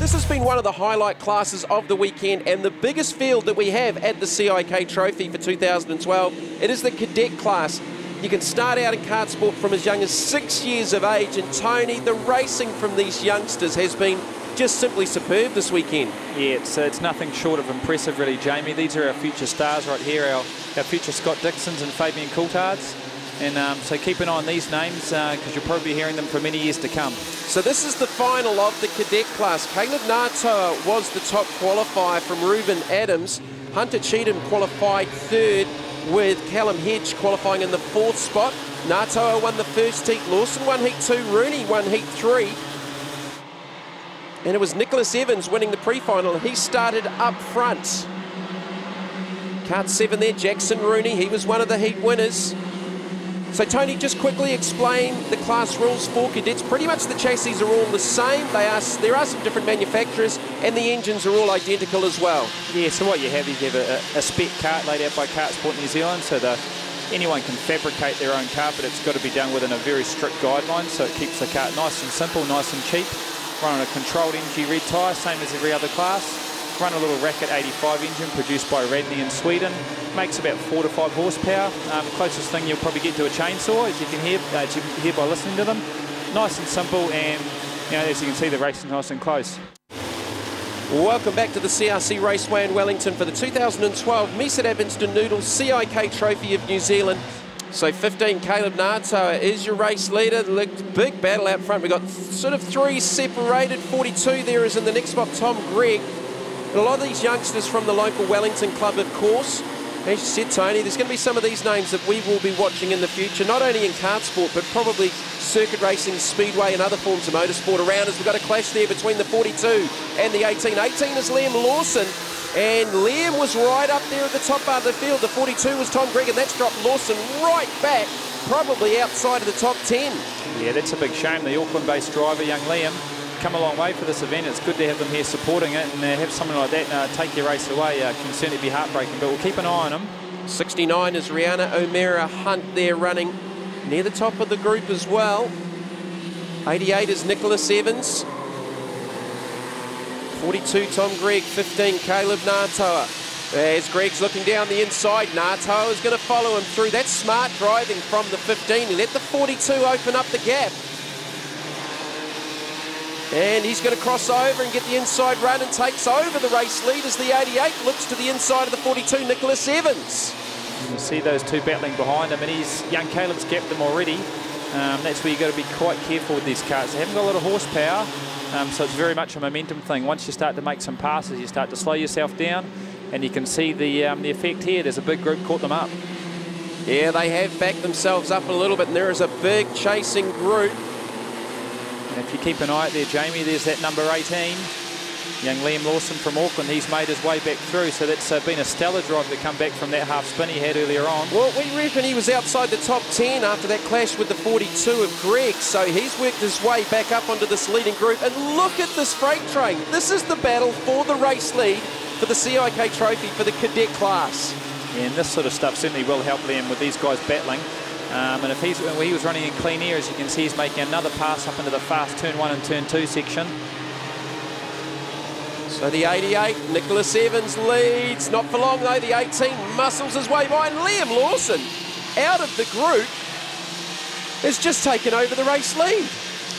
this has been one of the highlight classes of the weekend and the biggest field that we have at the CIK Trophy for 2012. It is the cadet class. You can start out in kart sport from as young as 6 years of age, and Tony, the racing from these youngsters has been just simply superb this weekend. Yeah, it's nothing short of impressive really, Jamie. These are our future stars right here, our future Scott Dixons and Fabian Coulthards. And so keep an eye on these names because you'll probably be hearing them for many years to come. So this is the final of the cadet class. Caleb Natoa was the top qualifier from Reuben Adams. Hunter Cheatham qualified third, with Callum Hedge qualifying in the fourth spot. Natoa won the first heat, Lawson won heat 2, Rooney won heat 3. And it was Nicholas Evans winning the pre-final. He started up front. Kart 7 there, Jackson Rooney, he was one of the heat winners. So Tony, just quickly explain the class rules for cadets. Pretty much the chassis are all the same. There are some different manufacturers, and the engines are all identical as well. Yeah, so what you have is you have a spec kart laid out by Kart Sport New Zealand, so anyone can fabricate their own kart, but it's got to be done within a very strict guideline, so it keeps the kart nice and simple, nice and cheap. Run on a controlled energy red tyre, same as every other class. Run a little Racket 85 engine produced by Radney in Sweden. Makes about 4 to 5 horsepower. Closest thing you'll probably get to a chainsaw, as you can hear by listening to them. Nice and simple, and as you can see, the race is nice and close. Welcome back to the CRC Raceway in Wellington for the 2012 Mesa Abbotston Noodles CIK Trophy of New Zealand. So 15, Caleb Natoa is your race leader. Big battle out front. We've got sort of 3 separated. 42 there is in the next spot, Tom Gregg. And a lot of these youngsters from the local Wellington club, of course. As you said, Tony, there's going to be some of these names that we will be watching in the future, not only in kart sport, but probably circuit racing, speedway and other forms of motorsport around us. We've got a clash there between the 42 and the 18. 18 is Liam Lawson, and Liam was right up there at the top part of the field. The 42 was Tom Gregg, and that's dropped Lawson right back, probably outside of the top 10. Yeah, that's a big shame. The Auckland-based driver, young Liam, come a long way for this event. It's good to have them here supporting it, and have someone like that take your race away can certainly be heartbreaking, but we'll keep an eye on him. 69 is Rihanna O'Meara Hunt there running near the top of the group as well. 88 is Nicholas Evans. 42 Tom Gregg, 15 Caleb Natoa. As Gregg's looking down the inside, Natoa is going to follow him through. That's smart driving from the 15. He let the 42 open up the gap. And he's going to cross over and get the inside run and takes over the race lead as the 88 looks to the inside of the 42, Nicholas Evans. You see those two battling behind him, and young Caleb's gapped them already. That's where you've got to be quite careful with these cars. They haven't got a lot of horsepower, so it's very much a momentum thing. Once you start to make some passes, you start to slow yourself down, and you can see the effect here. There's a big group caught them up. Yeah, they have backed themselves up a little bit, and there is a big chasing group. And if you keep an eye out there, Jamie, there's that number 18, young Liam Lawson from Auckland. He's made his way back through, so that's been a stellar drive to come back from that half spin he had earlier on. Well, we reckon he was outside the top 10 after that clash with the 42 of Gregg, so he's worked his way back up onto this leading group. And look at this freight train. This is the battle for the race lead for the CIK Trophy for the cadet class. Yeah, and this sort of stuff certainly will help Liam with these guys battling. And if he was running in clean air, as you can see, he's making another pass up into the fast turn 1 and turn 2 section. So the 88, Nicholas Evans leads. Not for long though, the 18 muscles his way by, and Liam Lawson, out of the group, has just taken over the race lead.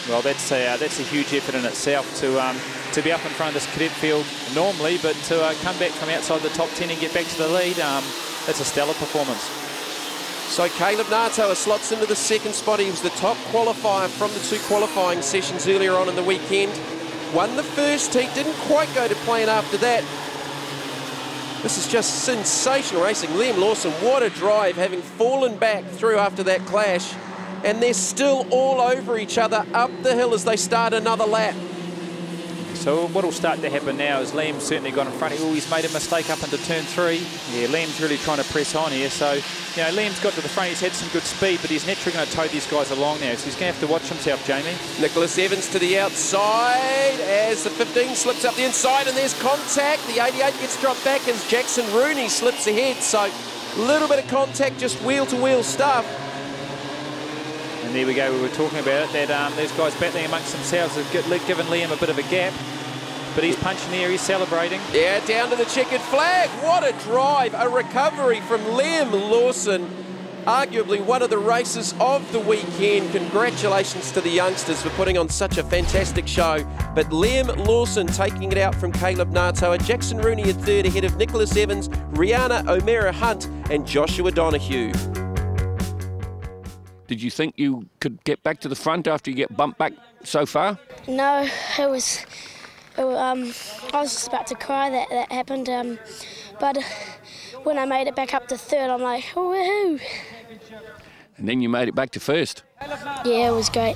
Well, that's a huge effort in itself to be up in front of this cadet field normally, but to come back from outside the top 10 and get back to the lead, that's a stellar performance. So Caleb Natoa slots into the second spot. He was the top qualifier from the 2 qualifying sessions earlier on in the weekend. Won the first heat, didn't quite go to plan after that. This is just sensational racing. Liam Lawson, what a drive, having fallen back through after that clash. And they're still all over each other up the hill as they start another lap. So what will start to happen now is Liam's certainly got in front. He's made a mistake up into turn 3. Yeah, Liam's really trying to press on here. So, Liam's got to the front. He's had some good speed, but he's naturally going to tow these guys along now. So he's going to have to watch himself, Jamie. Nicholas Evans to the outside as the 15 slips up the inside, and there's contact. The 88 gets dropped back as Jackson Rooney slips ahead. So a little bit of contact, just wheel-to-wheel stuff. And there we go, we were talking about it, that those guys battling amongst themselves have given Liam a bit of a gap. but he's punching the air, he's celebrating. Yeah, down to the checkered flag. What a drive, a recovery from Liam Lawson. Arguably one of the races of the weekend. Congratulations to the youngsters for putting on such a fantastic show. But Liam Lawson taking it out from Caleb Natoa. Jackson Rooney in third ahead of Nicholas Evans, Rihanna O'Meara Hunt and Joshua Donoghue. Did you think you could get back to the front after you get bumped back so far? No, I was just about to cry that happened. But when I made it back up to third, I'm like, woohoo! And then you made it back to first. Yeah, it was great.